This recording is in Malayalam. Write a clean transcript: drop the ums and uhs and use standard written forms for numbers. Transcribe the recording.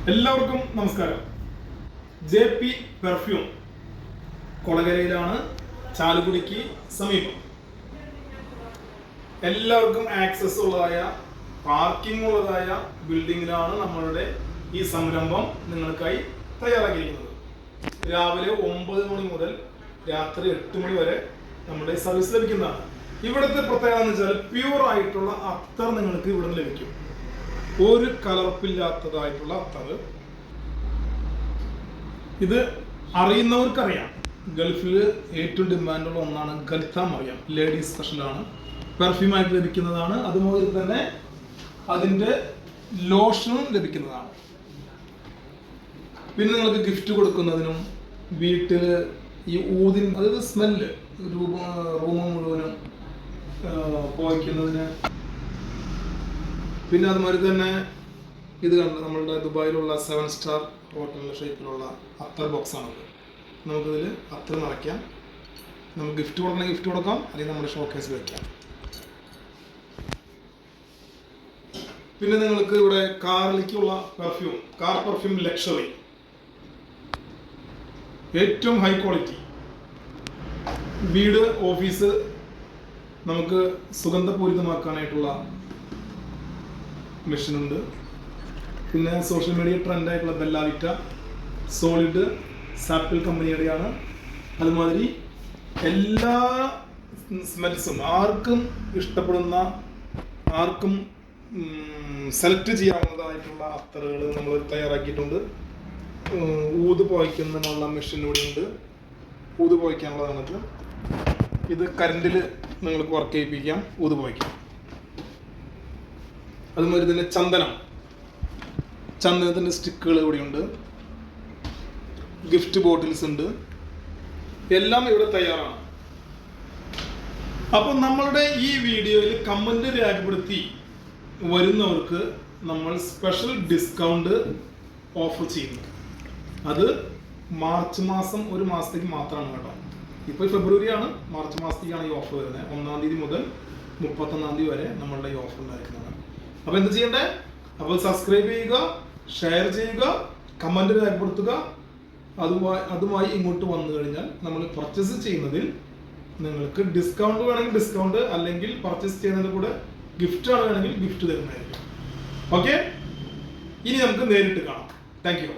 എല്ലാവർക്കും നമസ്കാരം. JP പെർഫ്യൂം കൊടകരയിലാണ്, ചാലുകുടിക്ക് സമീപം. എല്ലാവർക്കും ആക്സസ് ഉള്ളതായ, പാർക്കിംഗ് ഉള്ളതായ ബിൽഡിങ്ങിലാണ് നമ്മളുടെ ഈ സംരംഭം നിങ്ങൾക്കായി തയ്യാറാക്കിയിരിക്കുന്നത്. രാവിലെ 9 മണി മുതൽ രാത്രി 8 മണി വരെ നമ്മുടെ സർവീസ് ലഭിക്കുന്നതാണ്. ഇവിടുത്തെ പ്രത്യേകത എന്ന് വെച്ചാൽ പ്യൂർ ആയിട്ടുള്ള അത്തർ നിങ്ങൾക്ക് ഇവിടെ നിന്ന് ലഭിക്കും. ഒരു കലർപ്പില്ലാത്തതായിട്ടുള്ള അത്തർ. ഇത് അറിയുന്നവർക്കറിയാം. ഗൾഫിൽ ഏറ്റവും ഡിമാൻഡുള്ള ഒന്നാണ് ഗൽത്താം. അറിയാം, ലേഡീസ് സ്പെഷ്യലാണ്, പെർഫ്യൂമായിട്ട് ലഭിക്കുന്നതാണ്. അതുപോലെ തന്നെ അതിൻ്റെ ലോഷനും ലഭിക്കുന്നതാണ്. പിന്നെ നിങ്ങൾക്ക് ഗിഫ്റ്റ് കൊടുക്കുന്നതിനും വീട്ടിൽ ഈ ഊതിൻ, അതായത് സ്മെല്ല് റൂം മുഴുവനും പോയിക്കുന്നതിന്. പിന്നെ അതുമാതിരി തന്നെ ഇത് കണ്ട് നമ്മളുടെ ദുബായിലുള്ള 7 സ്റ്റാർ ഹോട്ടലിൻ്റെ ഷേപ്പിലുള്ള അത്തർ ബോക്സാണത്. നമുക്കിതിൽ അത്തർ നിറയ്ക്കാം. നമുക്ക് ഗിഫ്റ്റ് കൊടുക്കണമെങ്കിൽ ഗിഫ്റ്റ് കൊടുക്കാം, അല്ലെങ്കിൽ നമ്മുടെ ഷോക്കേസിൽ വയ്ക്കാം. പിന്നെ നിങ്ങൾക്ക് ഇവിടെ കാറിലേക്കുള്ള പെർഫ്യൂം, കാർ പെർഫ്യൂം ലക്ഷറി, ഏറ്റവും ഹൈ ക്വാളിറ്റി. വീട്, ഓഫീസ് നമുക്ക് സുഗന്ധപൂരിതമാക്കാനായിട്ടുള്ള മെഷീനുണ്ട്. പിന്നെ സോഷ്യൽ മീഡിയ ട്രെൻഡായിട്ടുള്ള ബെല്ലാവിറ്റ, സോളിഡ്, സാപ്പിൾ കമ്പനിയുടെയാണ്. അതുമാതിരി എല്ലാ സ്മെൽസും ആർക്കും ഇഷ്ടപ്പെടുന്ന, ആർക്കും സെലക്ട് ചെയ്യാവുന്നതായിട്ടുള്ള അത്തറുകൾ നമ്മൾ തയ്യാറാക്കിയിട്ടുണ്ട്. ഊത് പോയിക്കുന്നതിനുള്ള മെഷീൻ ഇവിടെ ഉണ്ട്. ഊത് പോയിക്കാനുള്ളതാണത്. ഇത് കറണ്ടിൽ നിങ്ങൾക്ക് വർക്ക് ചെയ്യിപ്പിക്കാം, ഊത് പോയിക്കാം. അതുമാതിരി തന്നെ ചന്ദനത്തിൻ്റെ സ്റ്റിക്കുകൾ ഇവിടെയുണ്ട്. ഗിഫ്റ്റ് ബോട്ടിൽസ് ഉണ്ട്. എല്ലാം ഇവിടെ തയ്യാറാണ്. അപ്പോൾ നമ്മളുടെ ഈ വീഡിയോയിൽ കമന്റ് രേഖപ്പെടുത്തി വരുന്നവർക്ക് നമ്മൾ സ്പെഷ്യൽ ഡിസ്കൗണ്ട് ഓഫർ ചെയ്യുന്നു. അത് മാർച്ച് മാസം, ഒരു മാസത്തേക്ക് മാത്രമാണ് കേട്ടോ. ഇപ്പോൾ ഫെബ്രുവരി ആണ്, മാർച്ച് മാസത്തേക്കാണ് ഈ ഓഫർ വരുന്നത്. 1-ാം തീയതി മുതൽ 31-ാം തീയതി വരെ നമ്മളുടെ ഈ ഓഫർ ഉണ്ടായിരിക്കുന്നതാണ്. അപ്പോൾ എന്ത് ചെയ്യണ്ടേ? അപ്പോൾ സബ്സ്ക്രൈബ് ചെയ്യുക, ഷെയർ ചെയ്യുക, കമന്റ് രേഖപ്പെടുത്തുക. അതുമായി ഇങ്ങോട്ട് വന്നു കഴിഞ്ഞാൽ നമ്മൾ പർച്ചേസ് ചെയ്യുന്നതിൽ നിങ്ങൾക്ക് ഡിസ്കൗണ്ട് വേണമെങ്കിൽ ഡിസ്കൗണ്ട്, അല്ലെങ്കിൽ പർച്ചേസ് ചെയ്യുന്നതിന് കൂടെ ഗിഫ്റ്റ് ആണ് വേണമെങ്കിൽ ഗിഫ്റ്റ് തരുന്നതായിരിക്കും. ഓക്കെ, ഇനി നമുക്ക് നേരിട്ട് കാണാം. Thank you.